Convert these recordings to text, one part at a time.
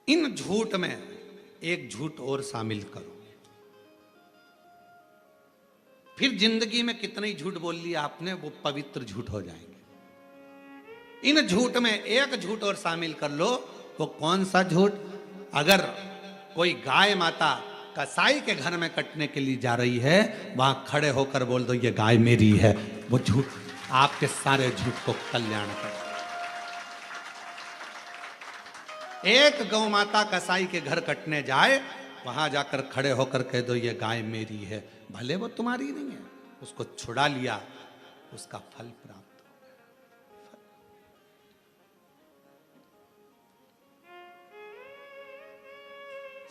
इन झूठ में एक झूठ और शामिल करो, फिर जिंदगी में कितने ही झूठ बोल लिया आपने, वो पवित्र झूठ हो जाएंगे। इन झूठ में एक झूठ और शामिल कर लो। वो कौन सा झूठ? अगर कोई गाय माता कसाई के घर में कटने के लिए जा रही है, वहां खड़े होकर बोल दो ये गाय मेरी है। वो झूठ आपके सारे झूठ को कल्याण कर। एक गौ माता कसाई के घर कटने जाए, वहां जाकर खड़े होकर कह दो ये गाय मेरी है, भले वो तुम्हारी नहीं है, उसको छुड़ा लिया, उसका फल प्राप्त हो गया।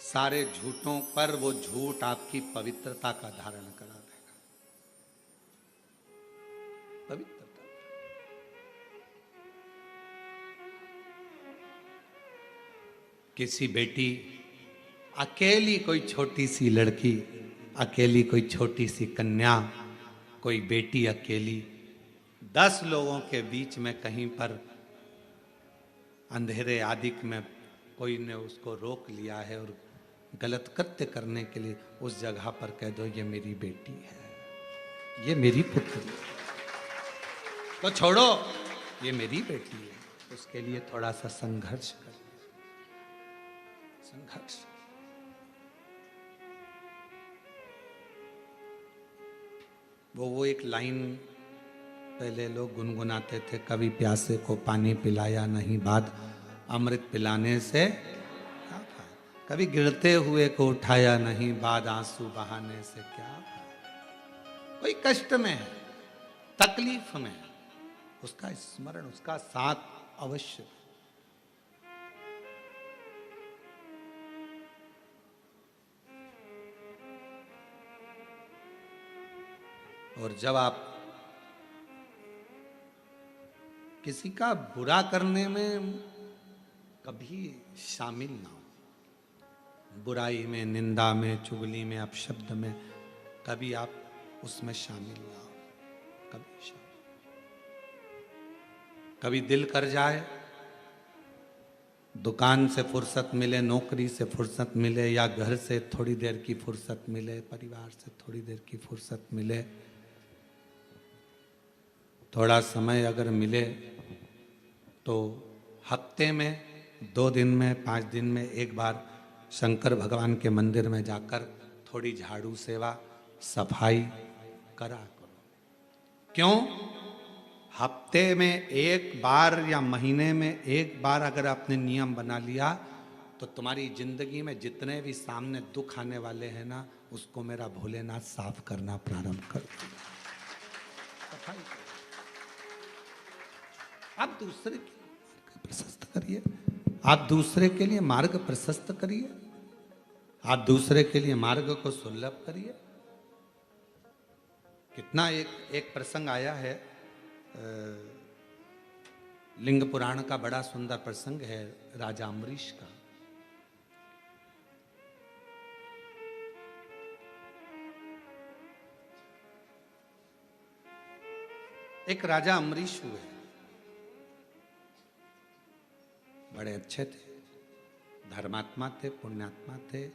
सारे झूठों पर वो झूठ आपकी पवित्रता का धारण करा देगा। पवित्रता। किसी बेटी, अकेली कोई छोटी सी लड़की, अकेली कोई छोटी सी कन्या, कोई बेटी अकेली 10 लोगों के बीच में कहीं पर अंधेरे आदिक में कोई ने उसको रोक लिया है और गलत कृत्य करने के लिए उस जगह पर कह दो ये मेरी बेटी है, ये मेरी पुत्री है, तो छोड़ो ये मेरी बेटी है। उसके लिए थोड़ा सा संघर्ष कर, संघर्ष। वो एक लाइन पहले लोग गुनगुनाते थे, कभी प्यासे को पानी पिलाया नहीं, बाद अमृत पिलाने से क्या फायदा, कभी गिरते हुए को उठाया नहीं, बाद आंसू बहाने से क्या फायदा। कोई कष्ट में है, तकलीफ में है, उसका स्मरण, उसका साथ अवश्य। और जब आप किसी का बुरा करने में कभी शामिल ना हो, बुराई में, निंदा में, चुगली में, अपशब्द में कभी आप उसमें शामिल ना हो, कभी शामिल। कभी दिल कर जाए, दुकान से फुर्सत मिले, नौकरी से फुर्सत मिले, या घर से थोड़ी देर की फुर्सत मिले, परिवार से थोड़ी देर की फुर्सत मिले, थोड़ा समय अगर मिले तो हफ्ते में, 2 दिन में, 5 दिन में एक बार शंकर भगवान के मंदिर में जाकर थोड़ी झाड़ू सेवा, सफाई करा करो। क्यों? हफ्ते में एक बार या महीने में एक बार अगर आपने नियम बना लिया, तो तुम्हारी जिंदगी में जितने भी सामने दुख आने वाले हैं ना, उसको मेरा भोलेनाथ साफ करना प्रारंभ कर देगा। सफाई। आप दूसरे के लिए मार्ग प्रशस्त करिए, आप दूसरे के लिए मार्ग प्रशस्त करिए, आप दूसरे के लिए मार्ग को सुलभ करिए। कितना एक प्रसंग आया है, लिंग पुराण का बड़ा सुंदर प्रसंग है राजा अम्बरीश का। एक राजा अम्बरीश हुए, बड़े अच्छे थे, धर्मात्मा थे, पुण्यात्मा थे,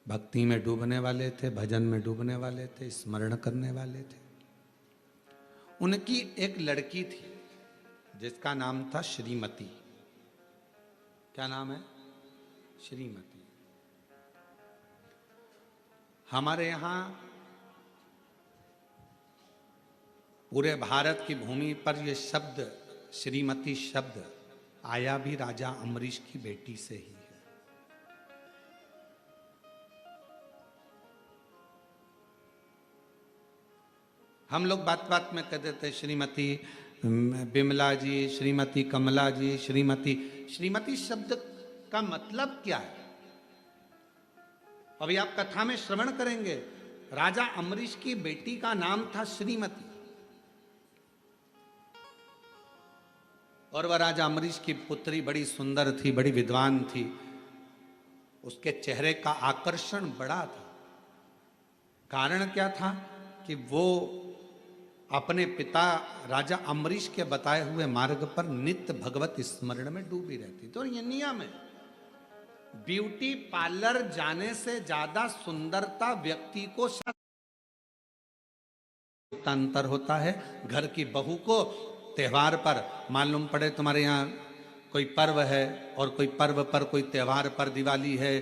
भक्ति में डूबने वाले थे, भजन में डूबने वाले थे, स्मरण करने वाले थे। उनकी एक लड़की थी जिसका नाम था श्रीमती। क्या नाम है? श्रीमती। हमारे यहां पूरे भारत की भूमि पर यह शब्द, श्रीमती शब्द, आया भी राजा अम्बरीश की बेटी से ही है। हम लोग बात बात में कहते थे श्रीमती बिमला जी, श्रीमती कमला जी, श्रीमती। श्रीमती शब्द का मतलब क्या है? अभी आप कथा में श्रवण करेंगे, राजा अम्बरीश की बेटी का नाम था श्रीमती, और वह राजा अम्बरीश की पुत्री बड़ी सुंदर थी, बड़ी विद्वान थी, उसके चेहरे का आकर्षण बड़ा था। कारण क्या था कि वो अपने पिता राजा अम्बरीश के बताए हुए मार्ग पर नित्य भगवत स्मरण में डूबी रहती। तो ये नियम है। ब्यूटी पार्लर जाने से ज्यादा सुंदरता व्यक्ति को अंतर होता है। घर की बहू को त्योहार पर मालूम पड़े तुम्हारे यहाँ कोई पर्व है और कोई पर्व पर कोई त्योहार पर दिवाली है,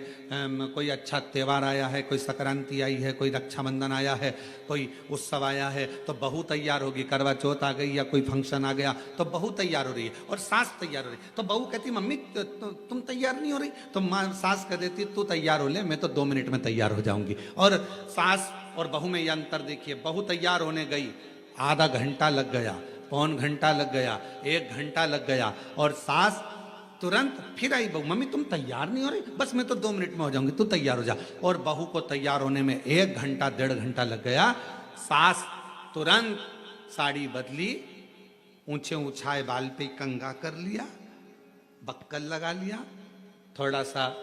कोई अच्छा त्योहार आया है, कोई संक्रांति आई है, कोई रक्षाबंधन आया है, कोई उत्सव आया है, तो बहू तैयार होगी। करवा चौथ आ गई या कोई फंक्शन आ गया तो बहू तैयार हो रही है और सास तैयार हो रही है। तो बहू कहती मम्मी तुम तैयार नहीं हो रही, तो माँ सास कह देती तू तैयार हो ले, मैं तो 2 मिनट में तैयार हो जाऊंगी। और सास और बहू में यह अंतर देखिए, बहू तैयार होने गई, आधा घंटा लग गया, पौन घंटा लग गया, 1 घंटा लग गया, और सास तुरंत फिर आई, बहू मम्मी तुम तैयार नहीं हो रही, बस मैं तो 2 मिनट में हो जाऊंगी, तू तैयार हो जा। और बहू को तैयार होने में 1 घंटा 1.5 घंटा लग गया। सास तुरंत साड़ी बदली, ऊंचे ऊंचाए बाल पे कंघा कर लिया, बक्कल लगा लिया, थोड़ा सा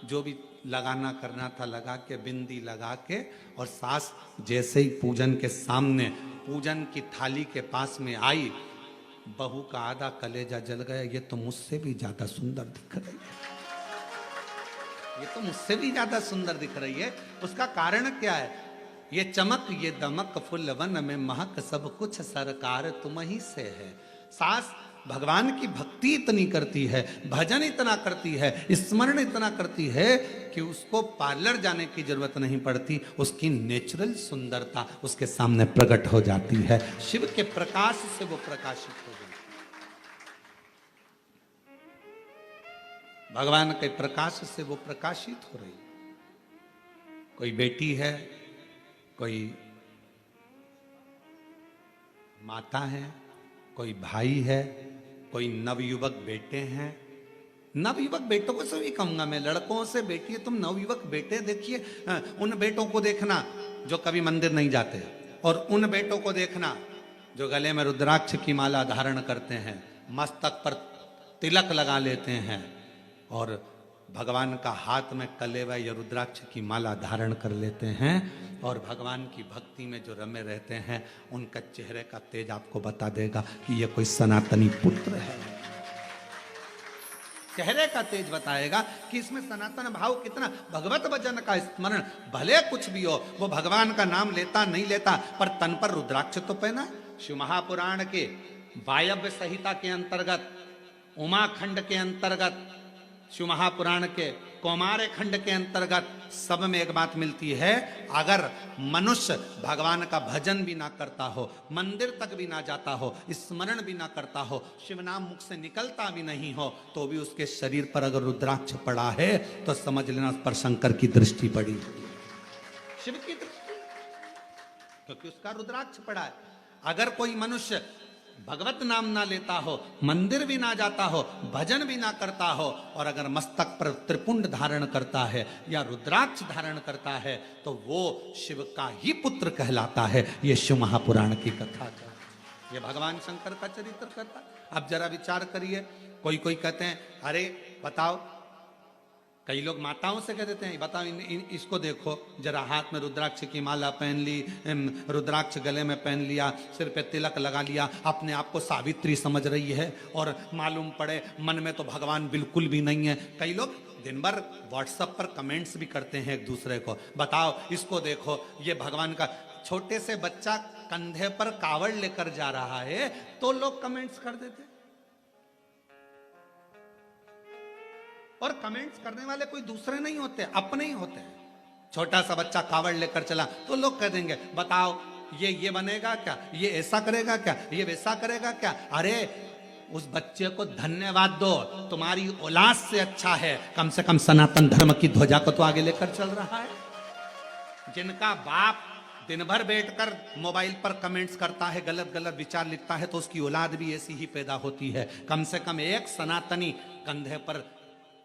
जो भी लगाना करना था लगा के, बिंदी लगा के, और सास जैसे ही पूजन के सामने पूजन की थाली के पास में आई, बहू का आधा कलेजा जल गया। ये तो मुझसे भी ज्यादा सुंदर दिख रही है, ये तो मुझसे भी ज्यादा सुंदर दिख रही है। उसका कारण क्या है? ये चमक ये दमक फुलवन में महक सब कुछ सरकार तुम ही से है। सास भगवान की भक्ति इतनी करती है, भजन इतना करती है, स्मरण इतना करती है कि उसको पार्लर जाने की जरूरत नहीं पड़ती। उसकी नेचुरल सुंदरता उसके सामने प्रकट हो जाती है। शिव के प्रकाश से वो प्रकाशित हो जाती है, भगवान के प्रकाश से वो प्रकाशित हो रही। कोई बेटी है, कोई माता है, कोई भाई है, कोई नवयुवक बेटे हैं। नवयुवक बेटों को सभी कहूंगा मैं, लड़कों से बेटी तुम नवयुवक बेटे देखिए, उन बेटों को देखना जो कभी मंदिर नहीं जाते, और उन बेटों को देखना जो गले में रुद्राक्ष की माला धारण करते हैं, मस्तक पर तिलक लगा लेते हैं, और भगवान का हाथ में कलेवा या रुद्राक्ष की माला धारण कर लेते हैं, और भगवान की भक्ति में जो रमे रहते हैं, उनका चेहरे का तेज आपको बता देगा कि ये कोई सनातनी पुत्र है। चेहरे का तेज बताएगा कि इसमें सनातन भाव कितना। भगवत भजन का स्मरण भले कुछ भी हो, वो भगवान का नाम लेता नहीं लेता, पर तन पर रुद्राक्ष तो पहना। शिव महापुराण के वायव्य संहिता के अंतर्गत, उमाखंड के अंतर्गत, शिव महापुराण के कौमार खंड के अंतर्गत सब में एक बात मिलती है, अगर मनुष्य भगवान का भजन भी ना करता हो, मंदिर तक भी ना जाता हो, स्मरण भी ना करता हो, शिव नाम मुख से निकलता भी नहीं हो, तो भी उसके शरीर पर अगर रुद्राक्ष पड़ा है तो समझ लेना उस पर शंकर की दृष्टि पड़ी, शिव की दृष्टि, क्योंकि उसका रुद्राक्ष पड़ा है। अगर कोई मनुष्य भगवत नाम ना लेता हो, मंदिर भी ना जाता हो, भजन भी ना करता हो, और अगर मस्तक पर त्रिपुंड धारण करता है या रुद्राक्ष धारण करता है, तो वो शिव का ही पुत्र कहलाता है। ये शिव महापुराण की कथा का, ये भगवान शंकर का चरित्र कथा। अब जरा विचार करिए, कोई कहते हैं अरे बताओ, कई लोग माताओं से कह देते हैं बताओ इसको देखो जरा, हाथ में रुद्राक्ष की माला पहन ली, रुद्राक्ष गले में पहन लिया, सिर पे तिलक लगा लिया, अपने आप को सावित्री समझ रही है, और मालूम पड़े मन में तो भगवान बिल्कुल भी नहीं है। कई लोग दिन भर व्हाट्सएप पर कमेंट्स भी करते हैं एक दूसरे को, बताओ इसको देखो, ये भगवान का। छोटे से बच्चा कंधे पर कावड़ लेकर जा रहा है तो लोग कमेंट्स कर देते, और कमेंट्स करने वाले कोई दूसरे नहीं होते, अपने ही होते हैं। छोटा सा बच्चा कावड़ लेकर चला तो लोग कह देंगे बताओ ये बनेगा क्या, ये ऐसा करेगा क्या, ये वैसा करेगा क्या। अरे उस बच्चे को धन्यवाद दो, तुम्हारी औलाद से अच्छा है, कम से कम सनातन धर्म की ध्वजा को तो आगे लेकर चल रहा है। जिनका बाप दिन भर बैठकर मोबाइल पर कमेंट्स करता है, गलत गलत विचार लिखता है, तो उसकी औलाद भी ऐसी ही पैदा होती है। कम से कम एक सनातनी कंधे पर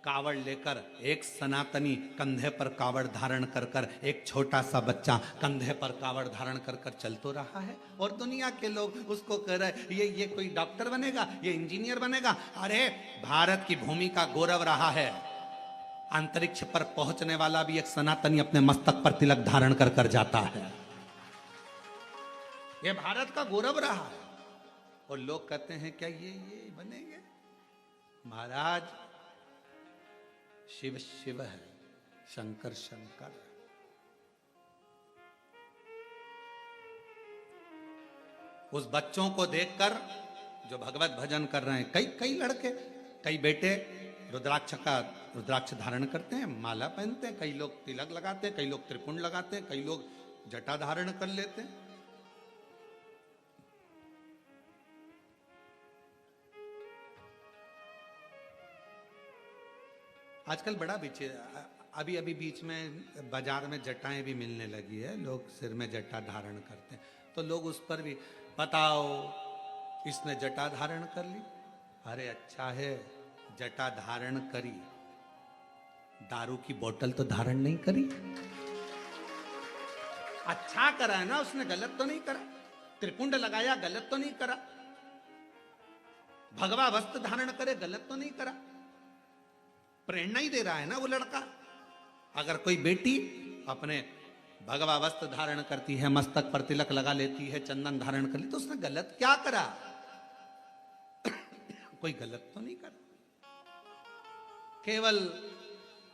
कावड़ लेकर, एक सनातनी कंधे पर कावड़ धारण कर कर, एक छोटा सा बच्चा कंधे पर कावड़ धारण कर कर चल तो रहा है, और दुनिया के लोग उसको कह रहे ये कोई डॉक्टर बनेगा, ये इंजीनियर बनेगा। अरे भारत की भूमि का गौरव रहा है, अंतरिक्ष पर पहुंचने वाला भी एक सनातनी अपने मस्तक पर तिलक धारण कर कर जाता है। ये भारत का गौरव रहा है। और लोग कहते हैं क्या ये बनेंगे? महाराज, शिव शिव है, शंकर शंकर है। उस बच्चों को देखकर जो भगवत भजन कर रहे हैं, कई लड़के, कई बेटे रुद्राक्ष धारण करते हैं, माला पहनते हैं, कई लोग तिलक लगाते हैं, कई लोग त्रिपुंड लगाते हैं, कई लोग जटा धारण कर लेते हैं। आजकल बड़ा अभी बीच में बाजार में जटाएं भी मिलने लगी है, लोग सिर में जटा धारण करते हैं, तो लोग उस पर भी, बताओ इसने जटा धारण कर ली, अरे अच्छा है जटा धारण करी, दारू की बोतल तो धारण नहीं करी। अच्छा करा है ना उसने, गलत तो नहीं करा। त्रिपुंड लगाया, गलत तो नहीं करा। भगवा वस्त्र धारण करे, गलत तो नहीं करा। प्रेरणा ही दे रहा है ना वो लड़का। अगर कोई बेटी अपने भगवा वस्त्र धारण करती है, मस्तक पर तिलक लगा लेती है, चंदन धारण कर ली, तो उसने गलत क्या करा? कोई गलत तो नहीं करा। केवल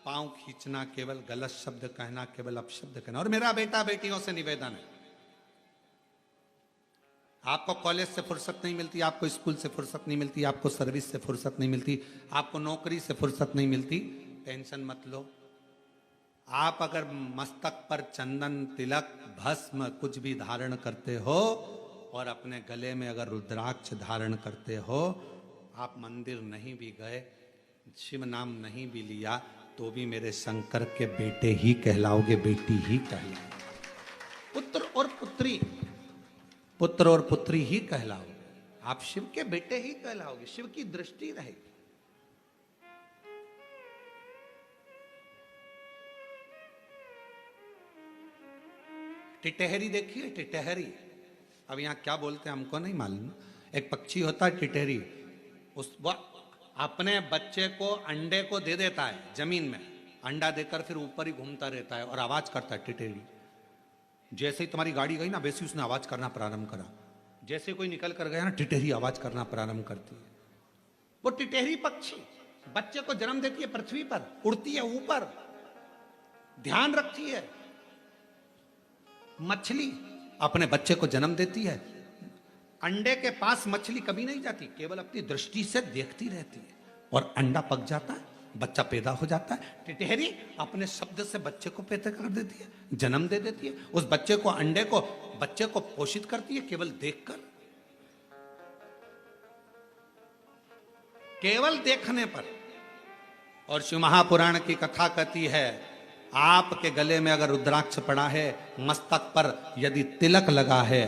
पांव खींचना, केवल गलत शब्द कहना, केवल अपशब्द कहना। और मेरा बेटा बेटियों से निवेदन है, आपको कॉलेज से फुर्सत नहीं मिलती, आपको स्कूल से फुर्सत नहीं मिलती, आपको सर्विस से फुर्सत नहीं मिलती, आपको नौकरी से फुर्सत नहीं मिलती, टेंशन मत लो। आप अगर मस्तक पर चंदन, तिलक, भस्म कुछ भी धारण करते हो और अपने गले में अगर रुद्राक्ष धारण करते हो, आप मंदिर नहीं भी गए, शिव नाम नहीं भी लिया, तो भी मेरे शंकर के बेटे ही कहलाओगे, बेटी ही कहलाओगे। पुत्र और पुत्री ही कहलाओगे। आप शिव के बेटे ही कहलाओगे, शिव की दृष्टि रहेगी। टिटहरी देखिए, टिटहरी, अब यहां क्या बोलते हैं हमको नहीं मालूम। एक पक्षी होता है टिटहरी, अपने बच्चे को अंडे को दे देता है जमीन में, अंडा देकर फिर ऊपर ही घूमता रहता है और आवाज करता है टिटहरी। जैसे ही तुम्हारी गाड़ी गई ना, वैसे ही उसने आवाज करना प्रारंभ करा। जैसे कोई निकल कर गया ना, टिटहरी आवाज करना प्रारंभ करती है। वो टिटहरी पक्षी बच्चे को जन्म देती है, पृथ्वी पर उड़ती है ऊपर, ध्यान रखती है। मछली अपने बच्चे को जन्म देती है, अंडे के पास मछली कभी नहीं जाती, केवल अपनी दृष्टि से देखती रहती है, और अंडा पक जाता है, बच्चा पैदा हो जाता है। टिटहरी अपने शब्द से बच्चे को पैदा कर देती है, जन्म दे देती है। उस बच्चे को, अंडे को, बच्चे को पोषित करती है केवल देखकर, केवल देखने पर। और शिव महापुराण की कथा कहती है, आपके गले में अगर रुद्राक्ष पड़ा है, मस्तक पर यदि तिलक लगा है,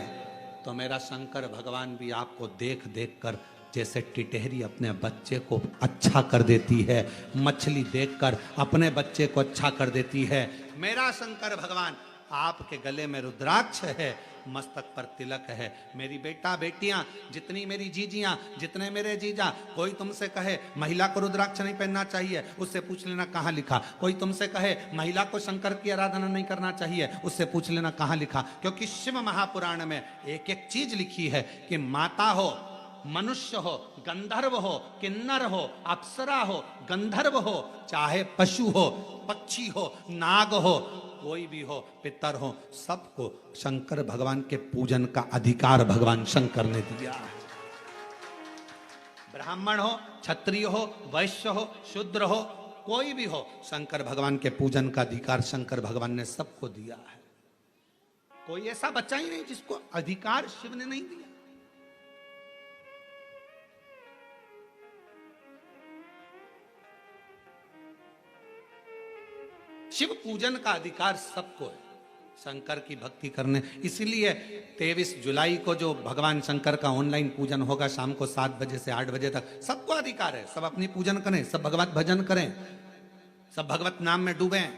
तो मेरा शंकर भगवान भी आपको देख देख कर, जैसे टिटहरी अपने बच्चे को अच्छा कर देती है, मछली देखकर अपने बच्चे को अच्छा कर देती है, मेरा शंकर भगवान आपके गले में रुद्राक्ष है, मस्तक पर तिलक है। मेरी बेटा बेटियां, जितनी मेरी जीजियां, जितने मेरे जीजा, कोई तुमसे कहे महिला को रुद्राक्ष नहीं पहनना चाहिए, उससे पूछ लेना कहाँ लिखा। कोई तुमसे कहे महिला को शंकर की आराधना नहीं करना चाहिए, उससे पूछ लेना कहाँ लिखा। क्योंकि शिव महापुराण में एक एक चीज लिखी है कि माता हो, मनुष्य हो, गंधर्व हो, किन्नर हो, अप्सरा हो, गंधर्व हो, चाहे पशु हो, पक्षी हो, नाग हो, कोई भी हो, पितर हो, सबको शंकर भगवान के पूजन का अधिकार भगवान शंकर ने दिया है। ब्राह्मण हो, क्षत्रिय हो, वैश्य हो, शूद्र हो, कोई भी हो, शंकर भगवान के पूजन का अधिकार शंकर भगवान ने सबको दिया है। कोई ऐसा बच्चा ही नहीं जिसको अधिकार शिव ने नहीं दिया। शिव पूजन का अधिकार सबको है, शंकर की भक्ति करने। इसलिए 23 जुलाई को जो भगवान शंकर का ऑनलाइन पूजन होगा, शाम को 7 बजे से 8 बजे तक, सबको अधिकार है, सब अपनी पूजन करें, सब भगवत भजन करें, सब भगवत नाम में डूबें।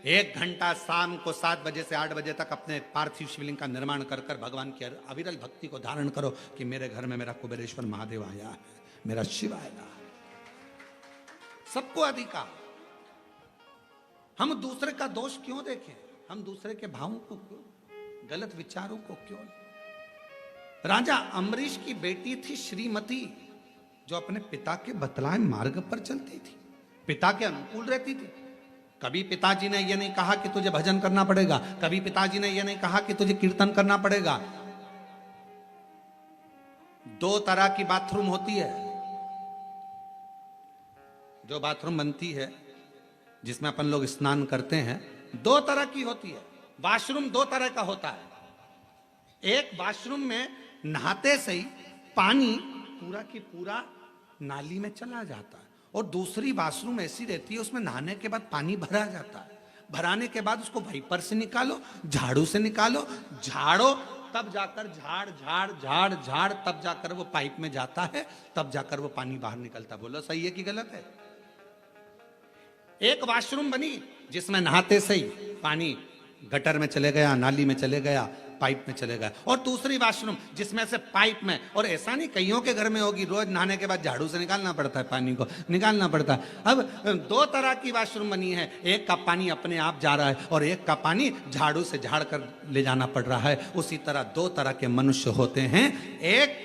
1 घंटा शाम को 7 बजे से 8 बजे तक अपने पार्थिव शिवलिंग का निर्माण कर कर भगवान की अविरल भक्ति को धारण करो कि मेरे घर में मेरा कुबेरेश्वर महादेव आया है, मेरा शिव आएगा। सबको अधिकार। हम दूसरे का दोष क्यों देखें? हम दूसरे के भावों को क्यों, गलत विचारों को क्यों? राजा अम्बरीश की बेटी थी श्रीमती, जो अपने पिता के बतलाए मार्ग पर चलती थी, पिता के अनुकूल रहती थी। कभी पिताजी ने यह नहीं कहा कि तुझे भजन करना पड़ेगा, कभी पिताजी ने यह नहीं कहा कि तुझे कीर्तन करना पड़ेगा। दो तरह की बाथरूम होती है, जो बाथरूम बनती है जिसमें अपन लोग स्नान करते हैं, दो तरह की होती है। वॉशरूम दो तरह का होता है। एक वॉशरूम में नहाते से ही पानी पूरा की पूरा नाली में चला जाता है, और दूसरी वॉशरूम ऐसी रहती है उसमें नहाने के बाद पानी भरा जाता है। भराने के बाद उसको वाइपर से निकालो, झाड़ू से निकालो, झाड़ो, तब जाकर झाड़ झाड़ झाड़ झाड़ तब जाकर वो पाइप में जाता है, तब जाकर वो पानी बाहर निकलता। बोलो सही है कि गलत है? एक वॉशरूम बनी जिसमें नहाते से ही पानी गटर में चले गया, नाली में चले गया, पाइप में चले गया, और दूसरी वॉशरूम जिसमें से पाइप में, और ऐसा नहीं कईयों के घर में होगी, रोज नहाने के बाद झाड़ू से निकालना पड़ता है, पानी को निकालना पड़ता है। अब दो तरह की वॉशरूम बनी है, एक का पानी अपने आप जा रहा है और एक का पानी झाड़ू से झाड़ कर ले जाना पड़ रहा है। उसी तरह दो तरह के मनुष्य होते हैं। एक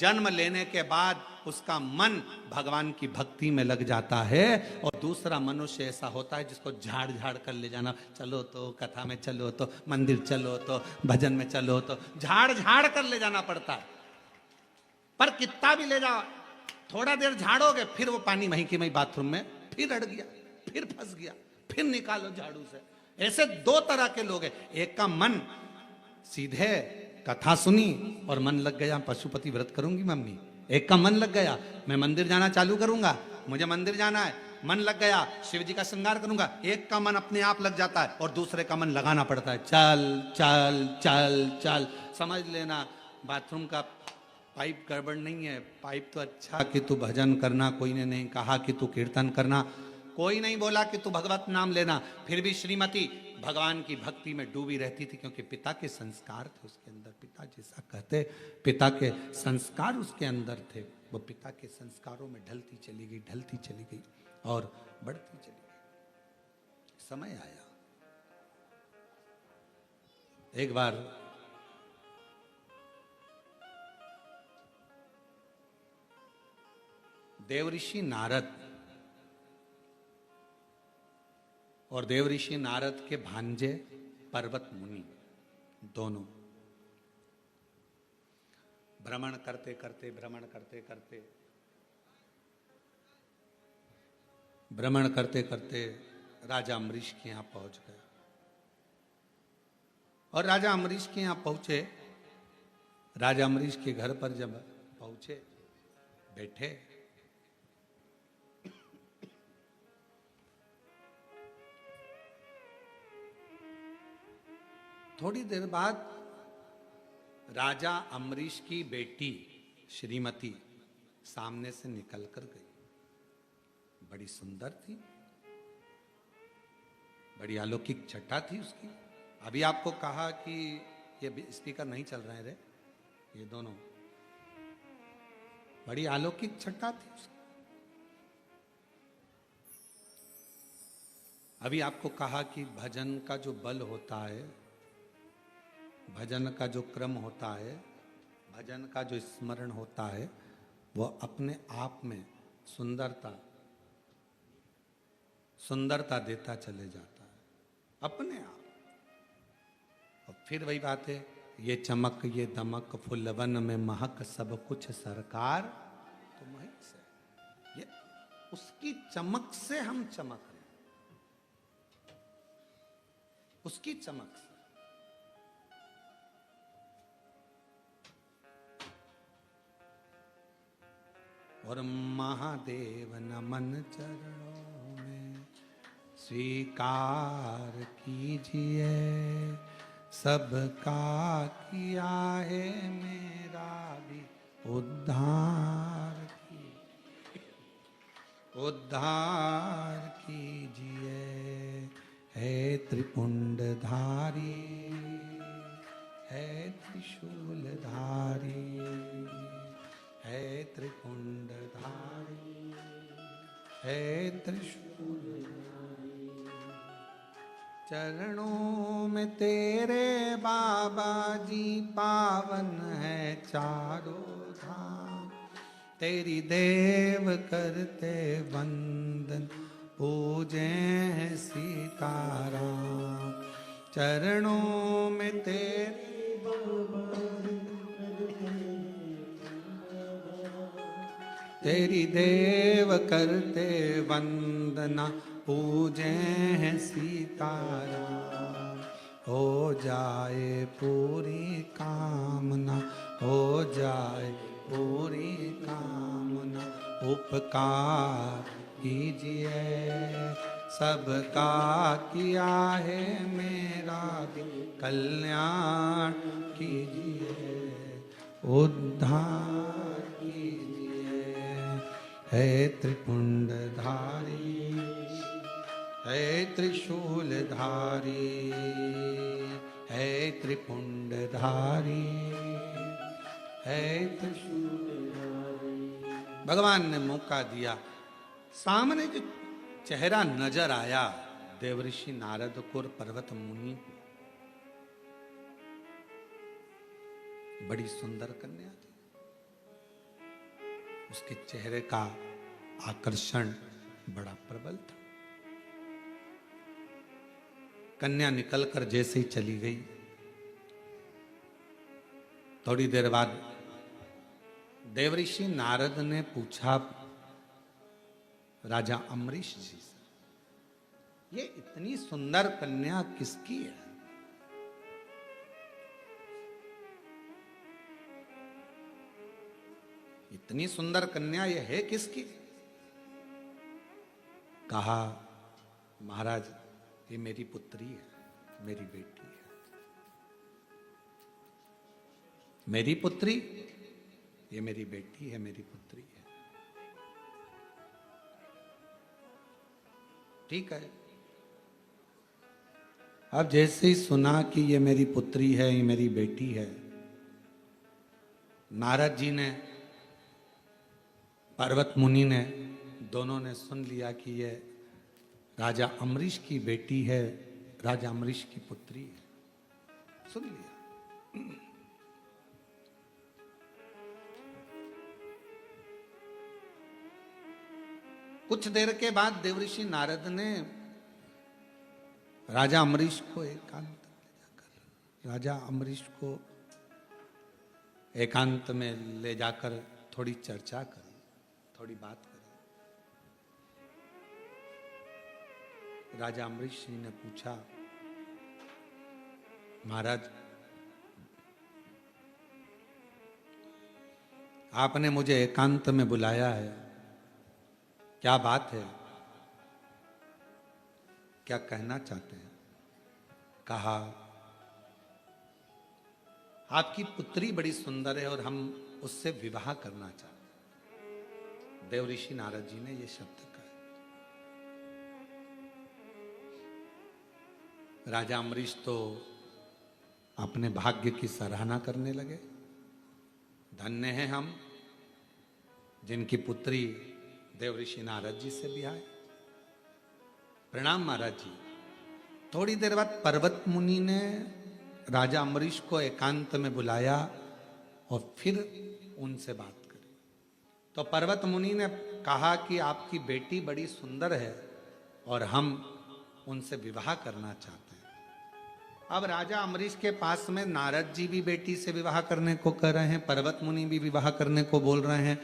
जन्म लेने के बाद उसका मन भगवान की भक्ति में लग जाता है, और दूसरा मनुष्य ऐसा होता है जिसको झाड़ झाड़ कर ले जाना, चलो तो कथा में, चलो तो मंदिर, चलो तो भजन में, चलो तो झाड़ झाड़ कर ले जाना पड़ता है। पर कितना भी ले जाओ, थोड़ा देर झाड़ोगे फिर वो पानी वहीं की वहीं बाथरूम में फिर अड़ गया, फिर फंस गया, फिर निकालो झाड़ू से। ऐसे दो तरह के लोग हैं। एक का मन सीधे कथा सुनी और मन लग गया पशुपति व्रत करूंगी मम्मी, एक का मन लग गया मैं मंदिर जाना चालू करूंगा, मुझे मंदिर जाना है, मन लग गया शिव जी का श्रृंगार करूंगा। एक का मन अपने आप लग जाता है और दूसरे का मन लगाना पड़ता है, चल चल चल चल। समझ लेना बाथरूम का पाइप गड़बड़ नहीं है, पाइप तो अच्छा कि तू भजन करना, कोई ने नहीं कहा कि तू कीर्तन करना, कोई नहीं बोला कि तू भगवत नाम लेना। फिर भी श्रीमती भगवान की भक्ति में डूबी रहती थी, क्योंकि पिता के संस्कार थे उसके अंदर। पिता जैसा कहते, पिता के संस्कार उसके अंदर थे। वो पिता के संस्कारों में ढलती चली गई, ढलती चली गई और बढ़ती चली गई। समय आया, एक बार देवऋषि नारद और देवऋषि नारद के भांजे पर्वत मुनि दोनों भ्रमण करते करते राजा अम्बरीश के यहां पहुंच गए। और राजा अम्बरीश के यहां पहुंचे, राजा अम्बरीश के घर पर जब पहुंचे, बैठे, थोड़ी देर बाद राजा अम्बरीश की बेटी श्रीमती सामने से निकल कर गई। बड़ी सुंदर थी, बड़ी अलौकिक छटा थी उसकी। अभी आपको कहा कि ये स्पीकर नहीं चल रहे रे, ये दोनों, बड़ी अलौकिक छटा थी उसकी। अभी आपको कहा कि भजन का जो बल होता है, भजन का जो क्रम होता है, भजन का जो स्मरण होता है, वह अपने आप में सुंदरता देता चले जाता है, अपने आप। और फिर वही बात है, ये चमक ये दमक फुलवन में महक सब कुछ सरकार तुम्हीं से। ये उसकी चमक से हम चमक रहे हैं, उसकी चमक से। और महादेव नमन चरणों में स्वीकार कीजिए, सबका किया है मेरा भी उद्धार कीजिए। है त्रिपुंडधारी, है त्रिशूलधारी, है त्रिपुंडधारी, है त्रिशूलधारी, चरणों में तेरे बाबा जी पावन है चारों धाम, तेरी देव करते वंदन पूजे हैं सीताराम। चरणों में तेरे तेरी देव करते वंदना पूजे हैं सीताराम। हो जाए पूरी कामना, हो जाए पूरी कामना, उपकार कीजिए सबका किया है मेरा भी कल्याण कीजिए, उद्धार कीजिए। है त्रिपुंडधारी, है त्रिशूलधारी, है त्रिपुंडधारी, है त्रिशूलधारी। भगवान ने मौका दिया। सामने जो चेहरा नजर आया देवऋषि नारद को और पर्वत मुनि को, बड़ी सुंदर कन्या थी। उसके चेहरे का आकर्षण बड़ा प्रबल था। कन्या निकलकर जैसे ही चली गई, थोड़ी देर बाद देवऋषि नारद ने पूछा राजा अम्बरीश जी से, ये इतनी सुंदर कन्या किसकी है? इतनी सुंदर कन्या ये है किसकी? कहा, महाराज ये मेरी पुत्री है, मेरी बेटी है। मेरी पुत्री, ये मेरी बेटी है, मेरी पुत्री है। ठीक है। अब जैसे ही सुना कि ये मेरी पुत्री है, ये मेरी बेटी है, नारद जी ने, पर्वत मुनि ने, दोनों ने सुन लिया कि ये राजा अम्बरीश की बेटी है, राजा अम्बरीश की पुत्री है। सुन लिया। कुछ देर के बाद देवऋषि नारद ने राजा अम्बरीश को एकांत में जाकर, राजा अम्बरीश को एकांत में ले जाकर थोड़ी चर्चा करी, थोड़ी बात करी। राजा अम्बरीश जी ने पूछा, महाराज आपने मुझे एकांत में बुलाया है, क्या बात है, क्या कहना चाहते हैं? कहा, आपकी पुत्री बड़ी सुंदर है और हम उससे विवाह करना चाहते हैं। देवऋषि नारद जी ने ये शब्द कहा। राजा अम्बरीश तो अपने भाग्य की सराहना करने लगे। धन्य हैं हम जिनकी पुत्री देवऋषि नारद जी से भी आए। प्रणाम महाराज जी। थोड़ी देर बाद पर्वत मुनि ने राजा अम्बरीश को एकांत में बुलाया और फिर उनसे बात करी। तो पर्वत मुनि ने कहा कि आपकी बेटी बड़ी सुंदर है और हम उनसे विवाह करना चाहते हैं। अब राजा अम्बरीश के पास में नारद जी भी बेटी से विवाह करने को कह रहे हैं, पर्वत मुनि भी विवाह करने को बोल रहे हैं।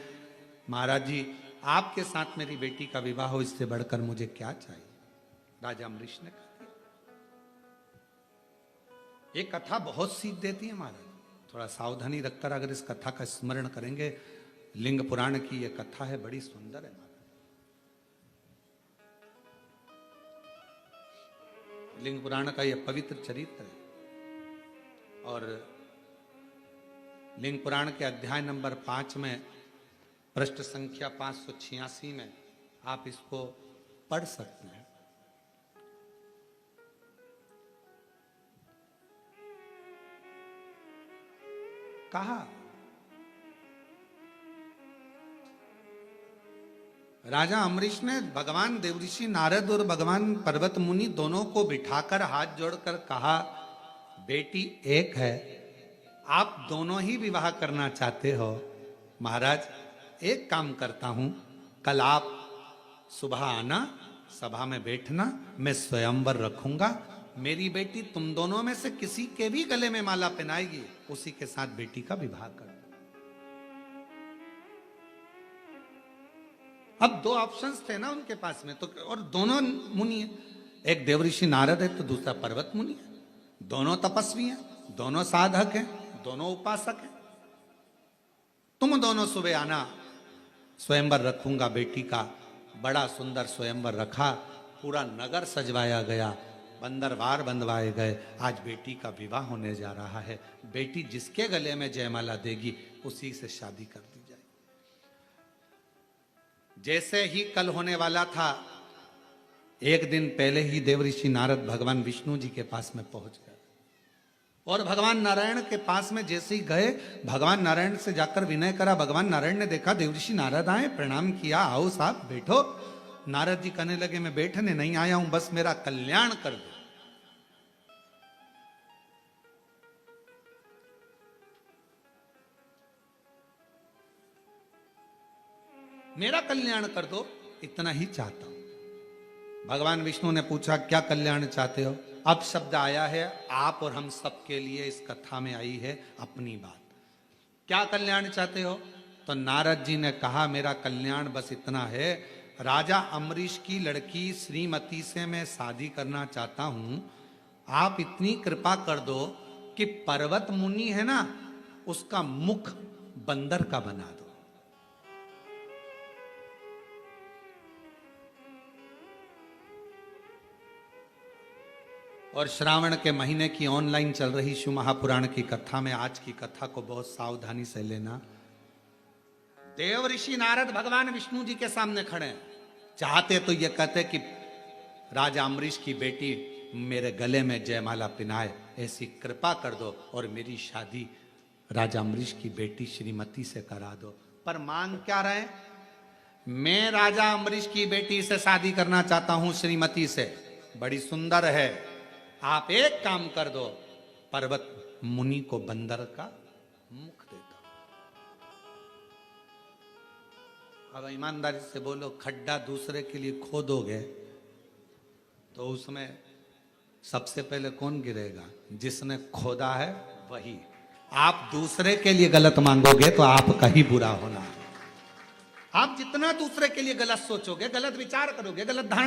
महाराज जी आपके साथ मेरी बेटी का विवाह हो, इससे बढ़कर मुझे क्या चाहिए? राजा अम्बरीश ने कहा, ये कथा बहुत सीख देती है महाराज। थोड़ा सावधानी रखकर अगर इस कथा का स्मरण करेंगे, लिंग पुराण की ये कथा है, बड़ी सुंदर है महाराज। लिंग पुराण का यह पवित्र चरित्र है और लिंग पुराण के अध्याय नंबर 5 में पृष्ठ संख्या 586 में आप इसको पढ़ सकते हैं। कहा, राजा अम्बरीश ने भगवान देवऋषि नारद और भगवान पर्वत मुनि दोनों को बिठाकर हाथ जोड़कर कहा, बेटी एक है, आप दोनों ही विवाह करना चाहते हो। महाराज एक काम करता हूं, कल आप सुबह आना, सभा में बैठना, मैं स्वयंवर रखूंगा, मेरी बेटी तुम दोनों में से किसी के भी गले में माला पहनाएगी, उसी के साथ बेटी का विवाह कर। अब दो ऑप्शंस थे ना उनके पास में, तो और दोनों मुनि है, एक देवऋषि नारद है तो दूसरा पर्वत मुनि है, दोनों तपस्वी हैं, दोनों साधक हैं, दोनों उपासक हैं। तुम दोनों सुबह आना, स्वयंवर रखूंगा बेटी का। बड़ा सुंदर स्वयंवर रखा, पूरा नगर सजवाया गया, बंदरवार बंधवाए गए। आज बेटी का विवाह होने जा रहा है, बेटी जिसके गले में जयमाला देगी उसी से शादी कर दी जाए। जैसे ही कल होने वाला था, एक दिन पहले ही देवऋषि नारद भगवान विष्णु जी के पास में पहुंच गए और भगवान नारायण के पास में जैसे ही गए, भगवान नारायण से जाकर विनय करा। भगवान नारायण ने देखा देवऋषि नारद आए, प्रणाम किया, आओ साहब बैठो। नारद जी कहने लगे, मैं बैठने नहीं आया हूं, बस मेरा कल्याण कर दो। मेरा कल्याण कर दो, इतना ही चाहता हूं। भगवान विष्णु ने पूछा, क्या कल्याण चाहते हो? अब शब्द आया है आप और हम सब के लिए, इस कथा में आई है अपनी बात। क्या कल्याण चाहते हो? तो नारद जी ने कहा, मेरा कल्याण बस इतना है, राजा अम्बरीश की लड़की श्रीमती से मैं शादी करना चाहता हूं। आप इतनी कृपा कर दो कि पर्वत मुनि है ना, उसका मुख बंदर का बना दो। और श्रावण के महीने की ऑनलाइन चल रही शिव महापुराण की कथा में आज की कथा को बहुत सावधानी से लेना। देवऋषि नारद भगवान विष्णु जी के सामने खड़े हैं, चाहते तो ये कहते कि राजा अम्बरीश की बेटी मेरे गले में जयमाला पिनाए, ऐसी कृपा कर दो और मेरी शादी राजा अम्बरीश की बेटी श्रीमती से करा दो। पर मांग क्या रहे? मैं राजा अम्बरीश की बेटी से शादी करना चाहता हूं, श्रीमती से, बड़ी सुंदर है, आप एक काम कर दो, पर्वत मुनि को बंदर का मुख दे दो। अब ईमानदारी से बोलो, खड्डा दूसरे के लिए खोदोगे तो उसमें सबसे पहले कौन गिरेगा? जिसने खोदा है वही। आप दूसरे के लिए गलत मांगोगे तो आपका ही बुरा होना है। आप जितना दूसरे के लिए गलत सोचोगे, गलत विचार करोगे, गलत धारणा